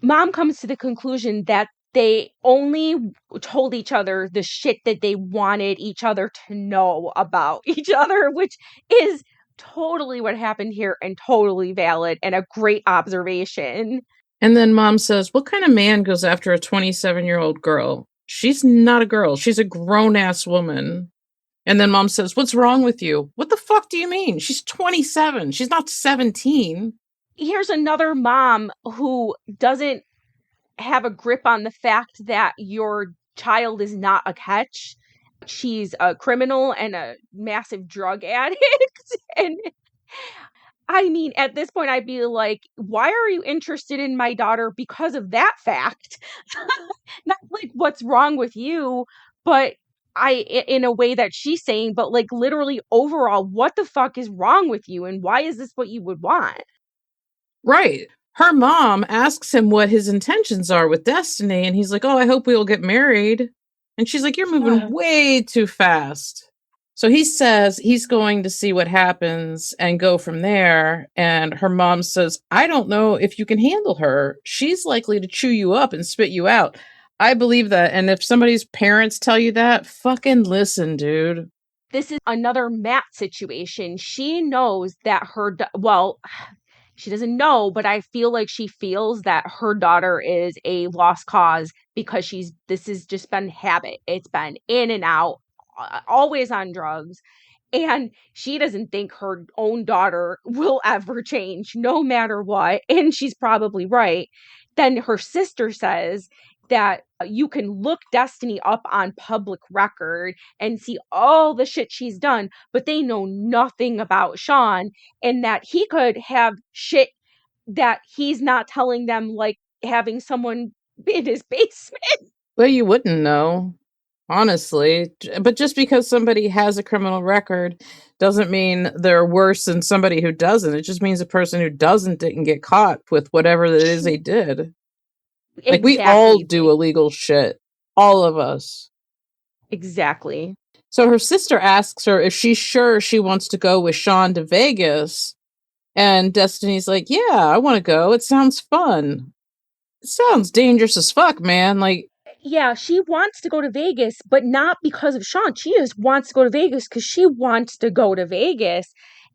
Mom comes to the conclusion that they only told each other the shit that they wanted each other to know about each other, which is totally what happened here and totally valid and a great observation. And then Mom says, what kind of man goes after a 27-year-old girl? She's not a girl. She's a grown-ass woman. And then Mom says, what's wrong with you? What the fuck do you mean? She's 27. She's not 17. Here's another mom who doesn't have a grip on the fact that your child is not a catch. She's a criminal and a massive drug addict. And I mean, at this point, I'd be like, why are you interested in my daughter because of that fact? Not like what's wrong with you, but in a way that she's saying, but like literally overall, what the fuck is wrong with you? And why is this what you would want? Right. Her mom asks him what his intentions are with Destiny, and he's like, oh, I hope we'll get married. And she's like, you're moving way too fast. So he says he's going to see what happens and go from there. And her mom says, I don't know if you can handle her. She's likely to chew you up and spit you out. I believe that. And if somebody's parents tell you that, fucking listen, dude. This is another Matt situation. She knows that well, she doesn't know, but I feel like she feels that her daughter is a lost cause because this has just been habit. It's been in and out, always on drugs. And she doesn't think her own daughter will ever change no matter what. And she's probably right. Then her sister says that you can look Destiny up on public record and see all the shit she's done, but they know nothing about Sean, and that he could have shit that he's not telling them, like having someone in his basement. Well, you wouldn't know, honestly. But just because somebody has a criminal record doesn't mean they're worse than somebody who doesn't. It just means a person who doesn't didn't get caught with whatever it is they did. Like, we all do illegal shit. All of us. Exactly. So her sister asks her if she's sure she wants to go with Sean to Vegas. And Destiny's like, yeah, I want to go. It sounds fun. It sounds dangerous as fuck, man. Like, yeah, she wants to go to Vegas, but not because of Sean. She just wants to go to Vegas because she wants to go to Vegas.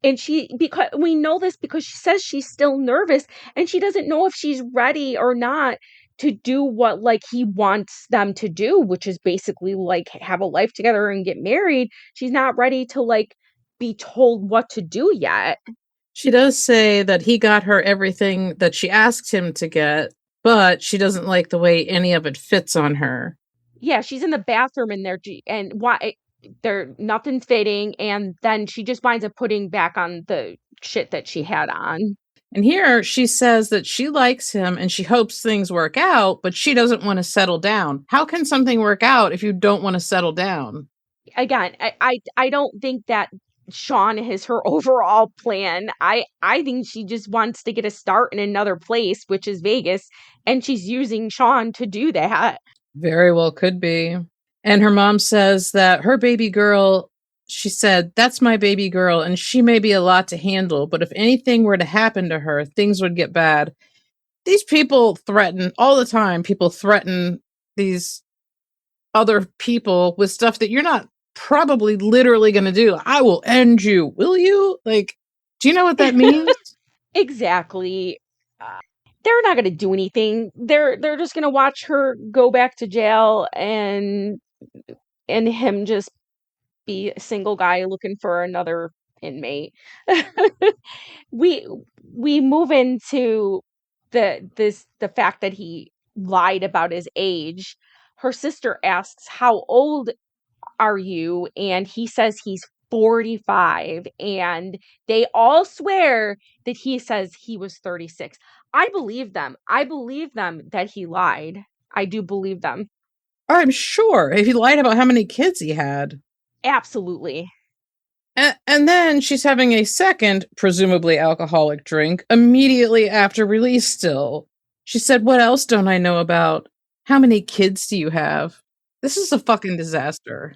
And because we know this because she says she's still nervous and she doesn't know if she's ready or not to do what like he wants them to do, which is basically like have a life together and get married. She's not ready to like be told what to do yet. she does say that he got her everything that she asked him to get, but she doesn't like the way any of it fits on her. Yeah, she's in the bathroom in there and why nothing's fitting, and then she just winds up putting back on the shit that she had on. And here she says that she likes him and she hopes things work out, but she doesn't want to settle down. How can something work out if you don't want to settle down? Again, I don't think that Sean is her overall plan. I think she just wants to get a start in another place, which is Vegas, and she's using Sean to do that. Very well could be. And her mom says that her baby girl, she said, that's my baby girl, and she may be a lot to handle, but if anything were to happen to her, things would get bad. These people threaten all the time. People threaten these other people with stuff that you're not probably literally going to do. I will end you. Will you? Like, do you know what that means? Exactly. They're not going to do anything. They're just going to watch her go back to jail and him just be a single guy looking for another inmate. we move into the fact that he lied about his age. Her sister asks, how old are you? And he says he's 45, and they all swear that he says he was 36. I believe them. I believe them that he lied. I do believe them. I'm sure. If he lied about how many kids he had. Absolutely. And then she's having a second, presumably alcoholic drink immediately after release still. She said, what else don't I know about? How many kids do you have? This is a fucking disaster.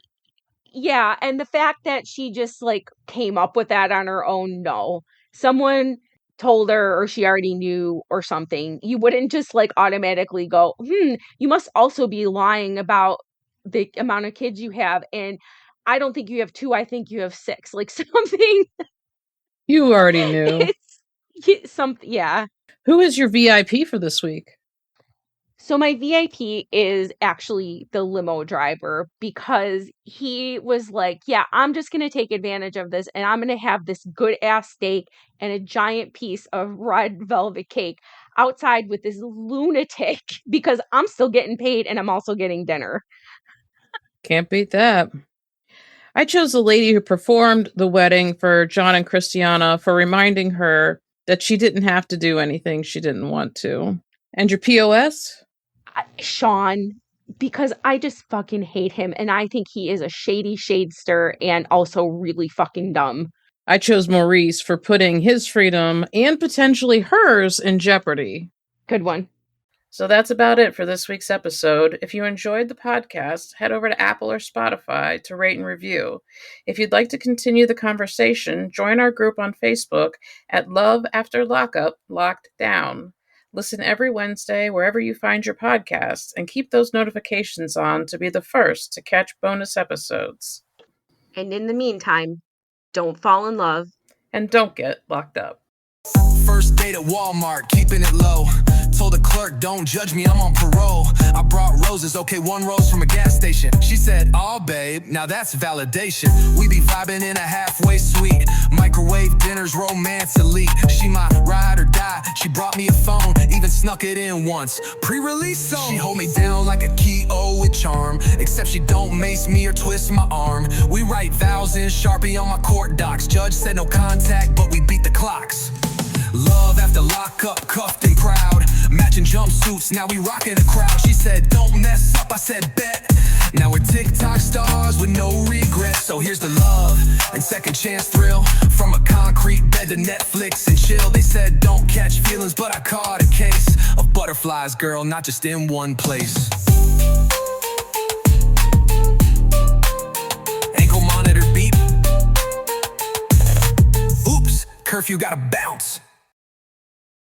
Yeah, and the fact that she just, like, came up with that on her own, no. Someone told her or she already knew or something. You wouldn't just, like, automatically go, you must also be lying about the amount of kids you have, and I don't think you have 2, I think you have 6." Like, something You already knew. yeah. Who is your VIP for this week? So my VIP is actually the limo driver because he was like, "Yeah, I'm just gonna take advantage of this and I'm gonna have this good ass steak and a giant piece of red velvet cake outside with this lunatic because I'm still getting paid and I'm also getting dinner." Can't beat that. I chose the lady who performed the wedding for John and Christiana for reminding her that she didn't have to do anything she didn't want to. And your POS? Sean, because I just fucking hate him and I think he is a shady shadester and also really fucking dumb. I chose Maurice for putting his freedom and potentially hers in jeopardy. Good one. So that's about it for this week's episode. If you enjoyed the podcast, head over to Apple or Spotify to rate and review. If you'd like to continue the conversation, join our group on Facebook at Love After Lockup Locked Down. Listen every Wednesday wherever you find your podcasts and keep those notifications on to be the first to catch bonus episodes. And in the meantime, don't fall in love. And don't get locked up. First date at Walmart, keeping it low. Told the clerk, don't judge me, I'm on parole. I brought roses, okay, 1 rose from a gas station. She said, "Aw, babe, now that's validation." We be vibing in a halfway suite. Microwave dinners, romance elite. She my ride or die, she brought me a phone. Even snuck it in once, pre-release song. She hold me down like a key-o with charm. Except she don't mace me or twist my arm. We write vows in Sharpie on my court docs. Judge said no contact, but we beat the clocks. Love after lockup, cuffed and proud. Matching jumpsuits, now we rockin' the crowd. She said, "Don't mess up," I said, "Bet." Now we're TikTok stars with no regrets. So here's the love and second chance thrill. From a concrete bed to Netflix and chill. They said, "Don't catch feelings," but I caught a case of butterflies, girl, not just in one place. Ankle monitor beep. Oops, curfew gotta bounce.